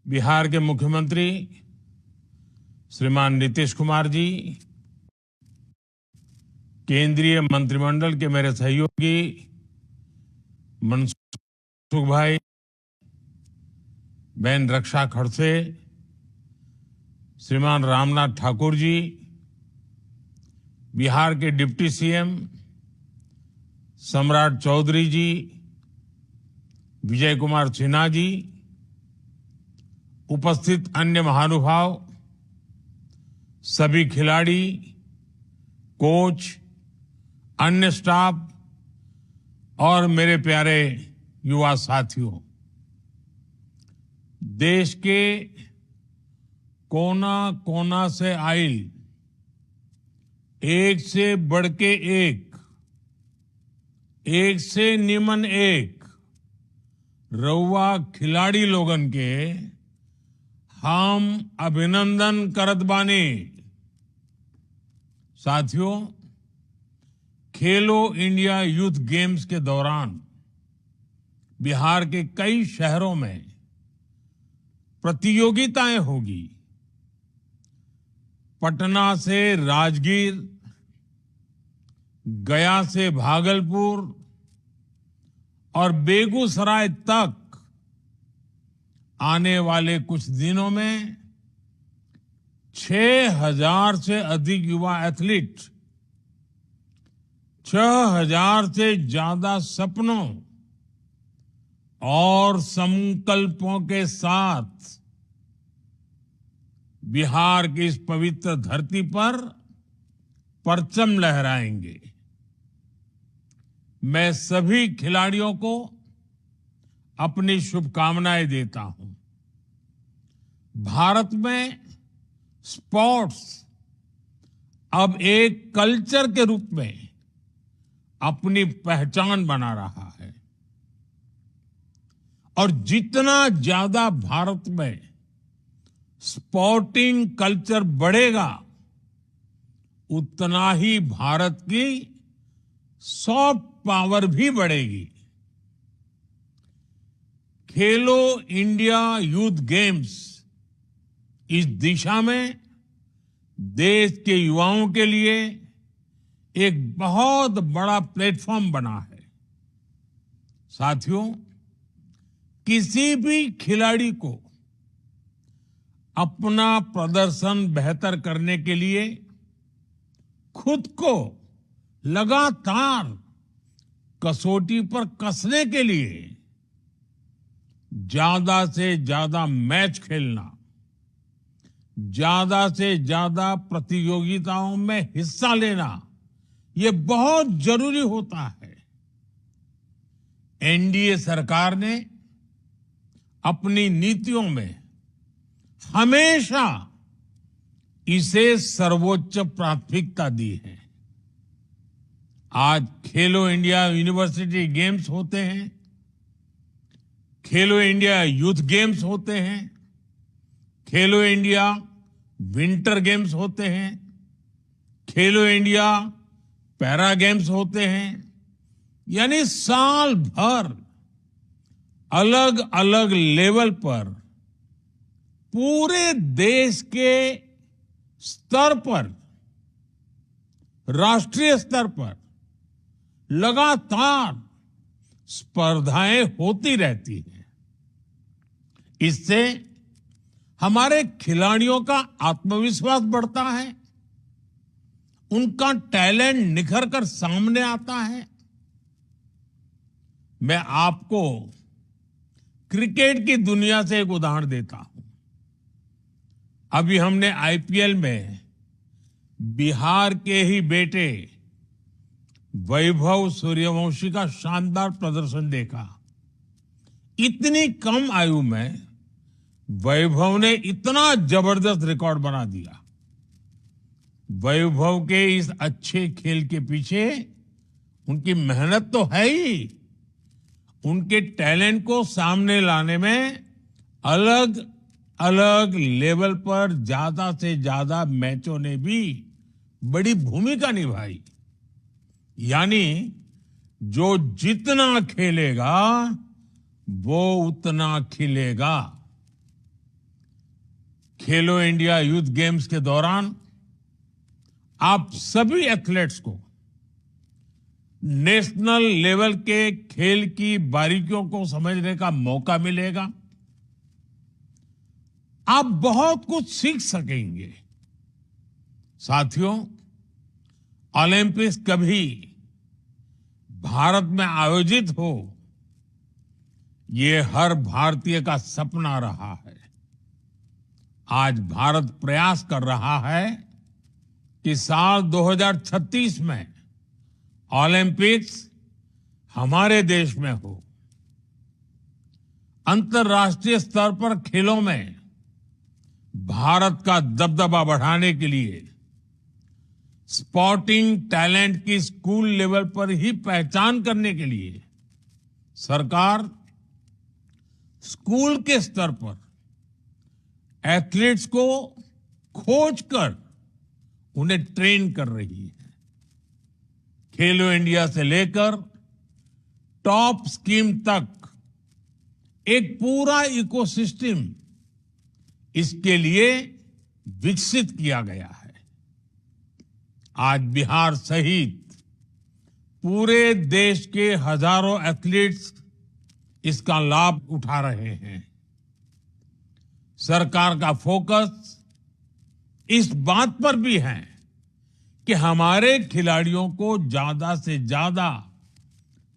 बिहार के मुख्यमंत्री श्रीमान नीतीश कुमार जी, केंद्रीय मंत्रिमंडल के मेरे सहयोगी मनसुख भाई, बहन रक्षा खड़से, श्रीमान रामनाथ ठाकुर जी, बिहार के डिप्टी सीएम सम्राट चौधरी जी, विजय कुमार सिन्हा जी, उपस्थित अन्य महानुभाव, सभी खिलाड़ी, कोच, अन्य स्टाफ और मेरे प्यारे युवा साथियों, देश के कोना कोना से आइल एक से बढ़ के एक से निमन एक रउआ खिलाड़ी लोगन के हम अभिनंदन करत बानी। साथियों, खेलो इंडिया यूथ गेम्स के दौरान बिहार के कई शहरों में प्रतियोगिताएं होगी। पटना से राजगीर, गया से भागलपुर और बेगूसराय तक आने वाले कुछ दिनों में 6,000 से अधिक युवा एथलीट 6,000 से ज्यादा सपनों और संकल्पों के साथ बिहार की इस पवित्र धरती पर परचम लहराएंगे। मैं सभी खिलाड़ियों को अपनी शुभकामनाएं देता हूं। भारत में स्पोर्ट्स अब एक कल्चर के रूप में अपनी पहचान बना रहा है और जितना ज्यादा भारत में स्पोर्टिंग कल्चर बढ़ेगा, उतना ही भारत की सॉफ्ट पावर भी बढ़ेगी। खेलो इंडिया यूथ गेम्स इस दिशा में देश के युवाओं के लिए एक बहुत बड़ा प्लेटफॉर्म बना है। साथियों, किसी भी खिलाड़ी को अपना प्रदर्शन बेहतर करने के लिए खुद को लगातार कसौटी पर कसने के लिए ज्यादा से ज्यादा मैच खेलना, ज्यादा से ज्यादा प्रतियोगिताओं में हिस्सा लेना, ये बहुत जरूरी होता है। एनडीए सरकार ने अपनी नीतियों में हमेशा इसे सर्वोच्च प्राथमिकता दी है। आज खेलो इंडिया यूनिवर्सिटी गेम्स होते हैं, खेलो इंडिया यूथ गेम्स होते हैं, खेलो इंडिया विंटर गेम्स होते हैं, खेलो इंडिया पैरा गेम्स होते हैं, यानी साल भर अलग अलग लेवल पर पूरे देश के स्तर पर, राष्ट्रीय स्तर पर लगातार स्पर्धाएं होती रहती हैं। इससे हमारे खिलाड़ियों का आत्मविश्वास बढ़ता है, उनका टैलेंट निखर कर सामने आता है। मैं आपको क्रिकेट की दुनिया से एक उदाहरण देता हूं। अभी हमने आईपीएल में बिहार के ही बेटे वैभव सूर्यवंशी का शानदार प्रदर्शन देखा। इतनी कम आयु में वैभव ने इतना जबरदस्त रिकॉर्ड बना दिया। वैभव के इस अच्छे खेल के पीछे उनकी मेहनत तो है ही, उनके टैलेंट को सामने लाने में अलग अलग लेवल पर ज्यादा से ज्यादा मैचों ने भी बड़ी भूमिका निभाई। यानी जो जितना खेलेगा वो उतना खिलेगा। खेलो इंडिया यूथ गेम्स के दौरान आप सभी एथलीट्स को नेशनल लेवल के खेल की बारीकियों को समझने का मौका मिलेगा। आप बहुत कुछ सीख सकेंगे। साथियों, ओलंपिक्स कभी भारत में आयोजित हो, ये हर भारतीय का सपना रहा है। आज भारत प्रयास कर रहा है कि साल 2036 में ओलंपिक्स हमारे देश में हो। अंतर्राष्ट्रीय स्तर पर खेलों में भारत का दबदबा बढ़ाने के लिए स्पोर्टिंग टैलेंट की स्कूल लेवल पर ही पहचान करने के लिए सरकार स्कूल के स्तर पर एथलीट्स को खोजकर उन्हें ट्रेन कर रही है। खेलो इंडिया से लेकर टॉप स्कीम तक एक पूरा इकोसिस्टम इसके लिए विकसित किया गया है। आज बिहार सहित पूरे देश के हजारों एथलीट्स इसका लाभ उठा रहे हैं। सरकार का फोकस इस बात पर भी है कि हमारे खिलाड़ियों को ज्यादा से ज्यादा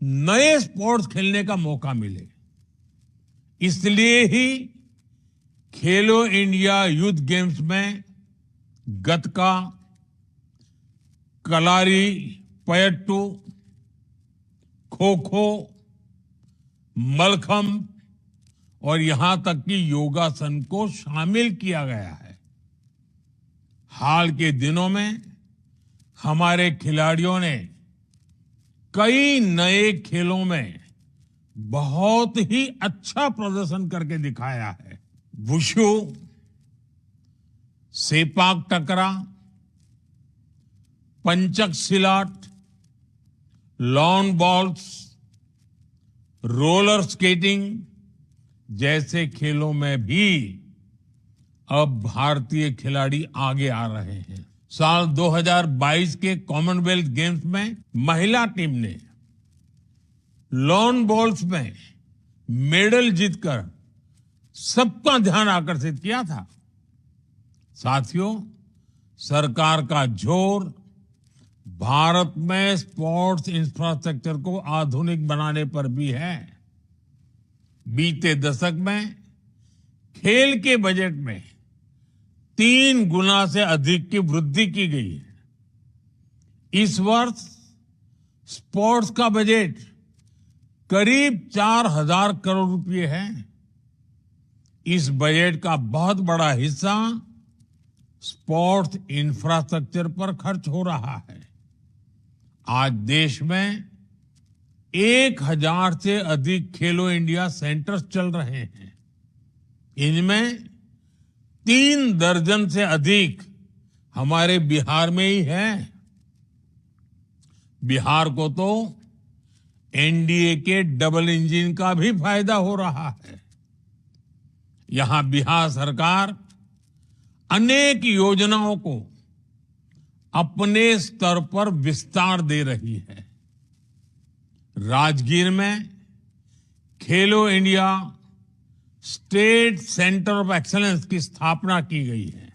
नए स्पोर्ट्स खेलने का मौका मिले। इसलिए ही खेलो इंडिया यूथ गेम्स में गतका, कलारी पयट्टू, खो खो, मलखंब और यहां तक कि योगासन को शामिल किया गया है। हाल के दिनों में हमारे खिलाड़ियों ने कई नए खेलों में बहुत ही अच्छा प्रदर्शन करके दिखाया है। वुशु, सेपाक टकरा, पंचक सिलाट, लॉन बॉल्स, रोलर स्केटिंग जैसे खेलों में भी अब भारतीय खिलाड़ी आगे आ रहे हैं। साल 2022 के कॉमनवेल्थ गेम्स में महिला टीम ने लॉन बॉल्स में मेडल जीतकर सबका ध्यान आकर्षित किया था। साथियों, सरकार का जोर भारत में स्पोर्ट्स इंफ्रास्ट्रक्चर को आधुनिक बनाने पर भी है। बीते दशक में खेल के बजट में 3 गुना से अधिक की वृद्धि की गई है। इस वर्ष स्पोर्ट्स का बजट करीब 4,000 करोड़ रुपए है। इस बजट का बहुत बड़ा हिस्सा स्पोर्ट्स इंफ्रास्ट्रक्चर पर खर्च हो रहा है। आज देश में 1,000 से अधिक खेलो इंडिया सेंटर्स चल रहे हैं। इनमें 3 दर्जन से अधिक हमारे बिहार में ही है। बिहार को तो एनडीए के डबल इंजन का भी फायदा हो रहा है। यहां बिहार सरकार अनेक योजनाओं को अपने स्तर पर विस्तार दे रही है। राजगीर में खेलो India state centre of excellence की स्थापना की गई है।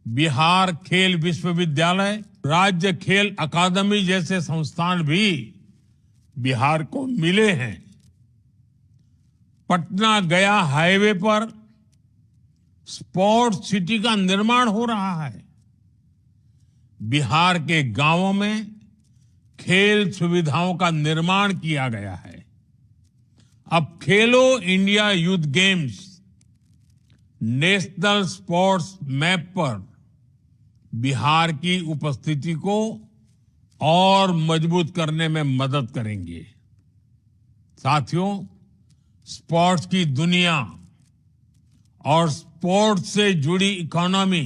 बिहार खेल विश्वविद्यालय, राज्य खेल अकादमी जैसे संस्थान भी बिहार को मिले हैं। पटना गया हाईवे पर स्पोर्ट्स सिटी का निर्माण हो रहा है। बिहार के गांवों में खेल सुविधाओं का निर्माण किया गया है। अब खेलो India youth games national sports map पर बिहार की उपस्थिति को और मजबूत करने में मदद करेंगे। साथियों, स्पोर्ट्स की दुनिया और स्पोर्ट्स से जुड़ी इकोनॉमी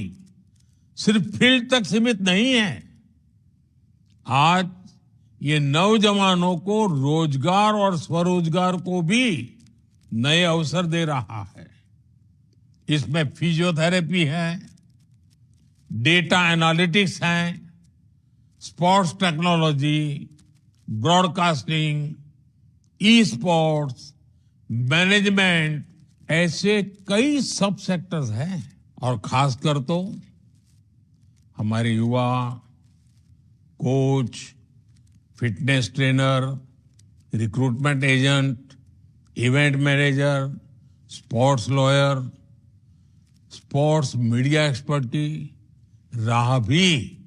सिर्फ फील्ड तक सीमित नहीं है। आज ये नौजवानों को रोजगार और स्वरोजगार को भी नए अवसर दे रहा है। इसमें फिजियोथेरेपी है, डेटा एनालिटिक्स है, sports technology, broadcasting, e sports, management, ऐसे कई सब सेक्टर्स हैं। और खासकर तो हमारे युवा coach, fitness trainer, recruitment agent, event manager, sports lawyer, sports media expert की राह भी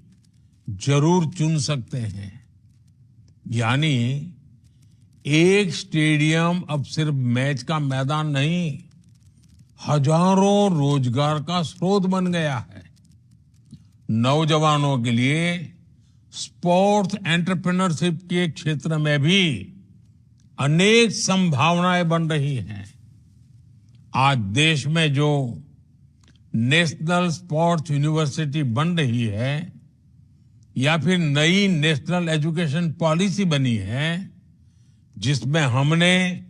जरूर चुन सकते हैं। यानी एक स्टेडियम अब सिर्फ मैच का मैदान नहीं, हजारों रोजगार का स्रोत बन गया है। नौजवानों के लिए स्पोर्ट्स एंटरप्रेन्योरशिप के क्षेत्र में भी अनेक संभावनाएं बन रही हैं। आज देश में जो नेशनल स्पोर्ट्स यूनिवर्सिटी बन रही है या फिर नई नेशनल एजुकेशन पॉलिसी बनी है, जिसमें हमने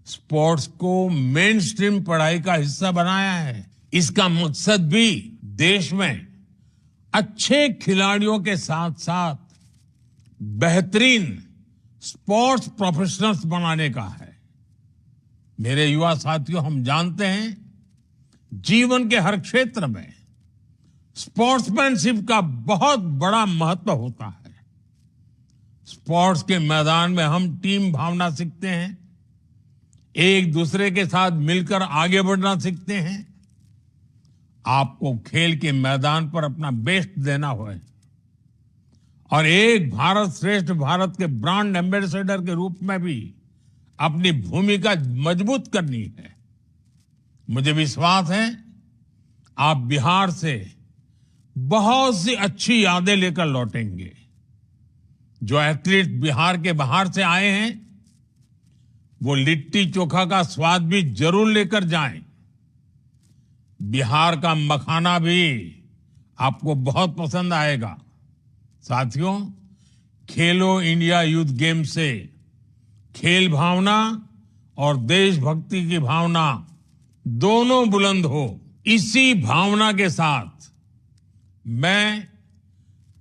स्पोर्ट्स को मेन स्ट्रीम पढ़ाई का हिस्सा बनाया है, इसका मकसद भी देश में अच्छे खिलाड़ियों के साथ साथ बेहतरीन स्पोर्ट्स प्रोफेशनल्स बनाने का है। मेरे युवा साथियों, हम जानते हैं जीवन के हर क्षेत्र में स्पोर्ट्समैनशिप का बहुत बड़ा महत्व होता है। स्पोर्ट्स के मैदान में हम टीम भावना सीखते हैं, एक दूसरे के साथ मिलकर आगे बढ़ना सीखते हैं। आपको खेल के मैदान पर अपना बेस्ट देना है और एक भारत श्रेष्ठ भारत के ब्रांड एम्बेसडर के रूप में भी अपनी भूमिका मजबूत करनी है। मुझे विश्वास है आप बिहार से बहुत सी अच्छी यादें लेकर लौटेंगे। जो एथलीट बिहार के बाहर से आए हैं, वो लिट्टी चोखा का स्वाद भी जरूर लेकर जाएं। बिहार का मखाना भी आपको बहुत पसंद आएगा। साथियों, खेलो इंडिया यूथ गेम से खेल भावना और देशभक्ति की भावना दोनों बुलंद हो। इसी भावना के साथ मैं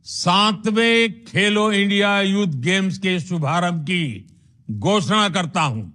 7वें खेलो इंडिया यूथ गेम्स के शुभारंभ की घोषणा करता हूं।